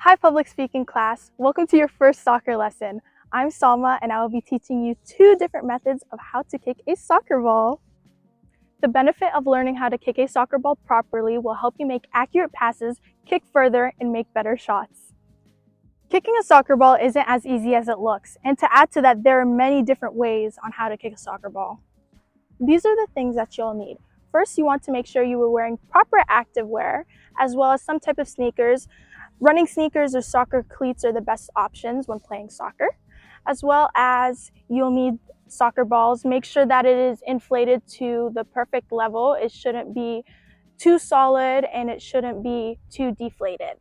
Hi public speaking class, welcome to your first soccer lesson. I'm Salma and I will be teaching you two different methods of how to kick a soccer ball. The benefit of learning how to kick a soccer ball properly will help you make accurate passes, kick further, and make better shots. Kicking a soccer ball isn't as easy as it looks, and to add to that, there are many different ways on how to kick a soccer ball. These are the things that you'll need. First, you want to make sure you are wearing proper active wear, as well as some type of sneakers. Running sneakers or soccer cleats are the best options when playing soccer, as well as you'll need soccer balls. Make sure that it is inflated to the perfect level. It shouldn't be too solid and it shouldn't be too deflated.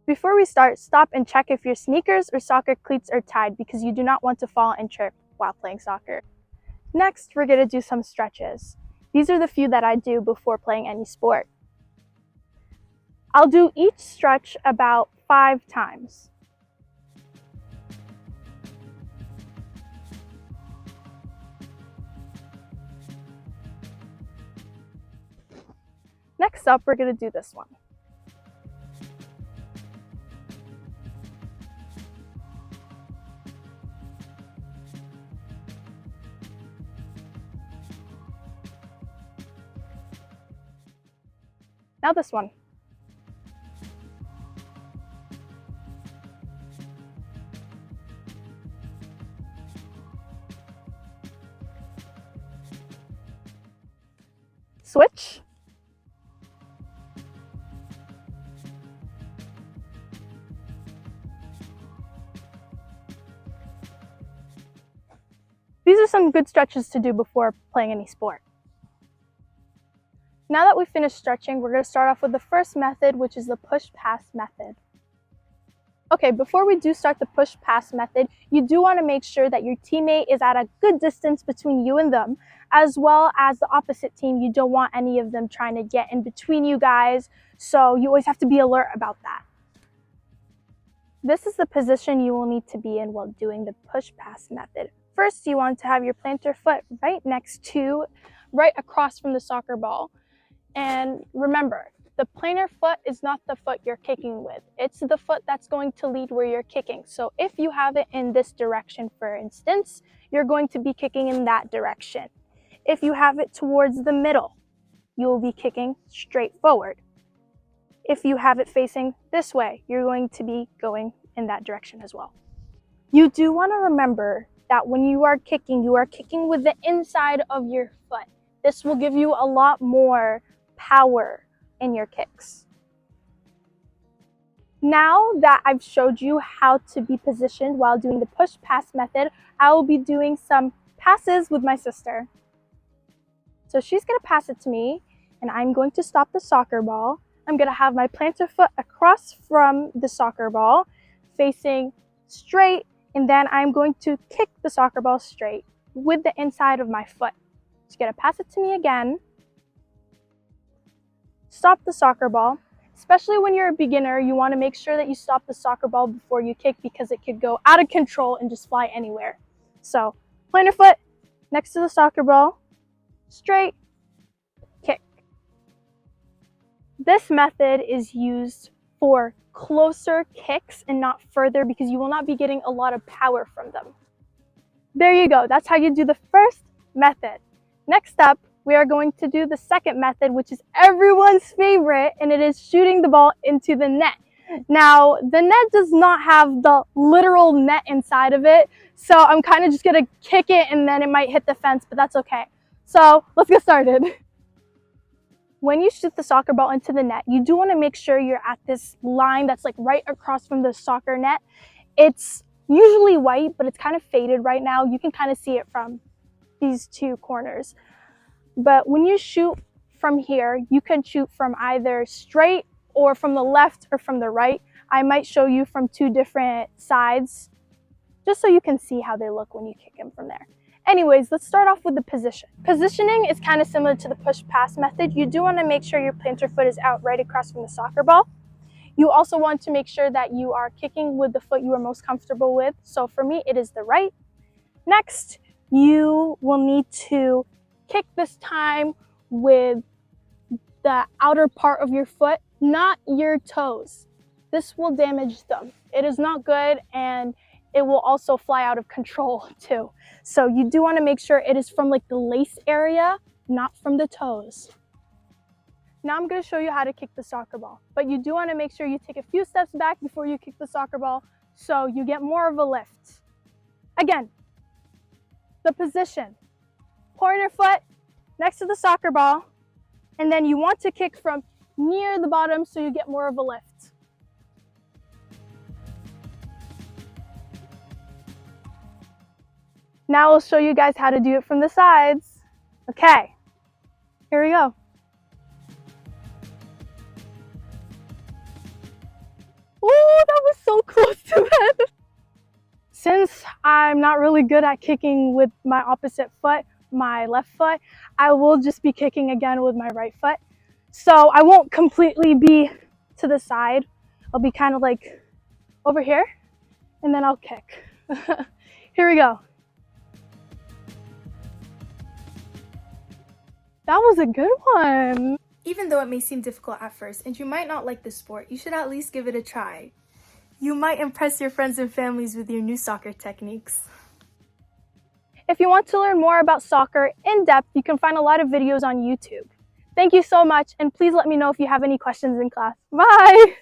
Before we start, stop and check if your sneakers or soccer cleats are tied because you do not want to fall and trip while playing soccer. Next, we're going to do some stretches. These are the few that I do before playing any sport. I'll do each stretch about 5 times. Next up, we're going to do this one. Now this one. Switch. These are some good stretches to do before playing any sport. Now that we've finished stretching, we're going to start off with the first method, which is the push-pass method. Okay, before we do start the push-pass method, you do want to make sure that your teammate is at a good distance between you and them, as well as the opposite team. You don't want any of them trying to get in between you guys, so you always have to be alert about that. This is the position you will need to be in while doing the push-pass method. First, you want to have your plantar foot right across from the soccer ball. And remember, the plantar foot is not the foot you're kicking with. It's the foot that's going to lead where you're kicking. So if you have it in this direction, for instance, you're going to be kicking in that direction. If you have it towards the middle, you will be kicking straight forward. If you have it facing this way, you're going to be going in that direction as well. You do want to remember that when you are kicking with the inside of your foot. This will give you a lot more power in your kicks. Now that I've showed you how to be positioned while doing the push-pass method, I will be doing some passes with my sister. So she's going to pass it to me, and I'm going to stop the soccer ball. I'm going to have my plantar foot across from the soccer ball, facing straight, and then I'm going to kick the soccer ball straight with the inside of my foot. She's going to pass it to me again. Stop the soccer ball. Especially when you're a beginner, you want to make sure that you stop the soccer ball before you kick because it could go out of control and just fly anywhere. So, plantar foot next to the soccer ball, straight, kick. This method is used for closer kicks and not further because you will not be getting a lot of power from them. There you go. That's how you do the first method. Next up, we are going to do the second method, which is everyone's favorite, and it is shooting the ball into the net. Now, the net does not have the literal net inside of it, so I'm kind of just going to kick it and then it might hit the fence, but that's okay. So let's get started. When you shoot the soccer ball into the net, you do want to make sure you're at this line that's like right across from the soccer net. It's usually white, but it's kind of faded right now. You can kind of see it from these two corners. But when you shoot from here, you can shoot from either straight or from the left or from the right. I might show you from two different sides, just so you can see how they look when you kick them from there. Anyways, let's start off with the position. Positioning is kind of similar to the push-pass method. You do want to make sure your plantar foot is out right across from the soccer ball. You also want to make sure that you are kicking with the foot you are most comfortable with. So for me, it is the right. Next, you will need to kick this time with the outer part of your foot, not your toes. this will damage them. It is not good, and it will also fly out of control too. So you do want to make sure it is from like the lace area, not from the toes. Now I'm going to show you how to kick the soccer ball, but you do want to make sure you take a few steps back before you kick the soccer ball so you get more of a lift. Again, the position, pointer foot next to the soccer ball, and then you want to kick from near the bottom so you get more of a lift. Now I'll show you guys how to do it from the sides. Okay, here we go. Ooh, that was so close to that. Since I'm not really good at kicking with my opposite foot, my left foot, I will just be kicking again with my right foot. So I won't completely be to the side. I'll be kind of like over here, and then I'll kick. Here we go. That was a good one. Even though it may seem difficult at first and you might not like the sport, you should at least give it a try. You might impress your friends and families with your new soccer techniques. If you want to learn more about soccer in depth, you can find a lot of videos on YouTube. Thank you so much, and please let me know if you have any questions in class. Bye!